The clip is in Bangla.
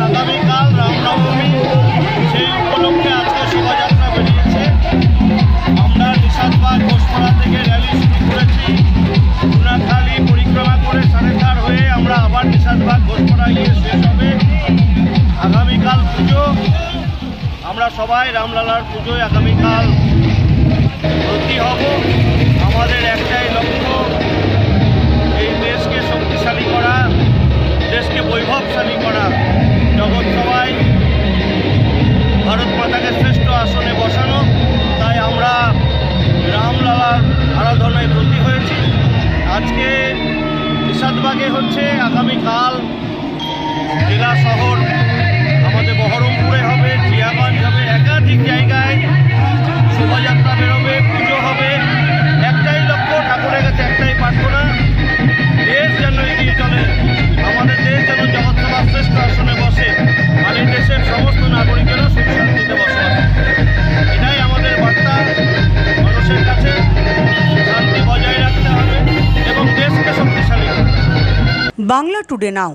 আগামীকাল রামনবমী, সেই উপলক্ষে আজকে শোভাযাত্রা বেরিয়েছে। আমরা নিশাদবাগ ঘোষপাড়া থেকে র্যালি শুরু করেছি। সোনাখালি পরিক্রমা করে 4.5 হয়ে আমরা আবার নিশাদবাগ ঘোষপাড়া গিয়ে শেষ হবে। আগামীকাল পুজো, আমরা সবাই রামলালার পুজোয় আগামীকাল ব্রতী হব। আমাদের একটাই লক্ষ্য, এই দেশকে শক্তিশালী করা, দেশকে বৈভবশালী করা, জগৎ সবাই ভারত মাতাকে শ্রেষ্ঠ আসনে বসানো। তাই আমরা রামলালার আরাধনায় ব্রতী হয়েছি। আজকে নিশাদবাগে হচ্ছে, আগামীকাল জেলা শহর আমাদের বহরমপুরে হবে, জিয়াগঞ্জ হবে, একাধিক জায়গায় শোভাযাত্রা বেরোবে, পুজো হবে। একটাই লক্ষ্য, ঠাকুরের কাছে একটাই প্রার্থনা, দেশ যেন এগিয়ে চলে, আমাদের দেশ যেন জগৎ সভার শ্রেষ্ঠ আসনে বসে, আর এই দেশের সমস্ত নাগরিকেরা সুখ শান্তিতে বসবাস। এটাই আমাদের বার্তা মানুষের কাছে। শান্তি বজায় রাখতে হবে এবং দেশকে শক্তিশালী করতে হবে। বাংলা টুডে নাও।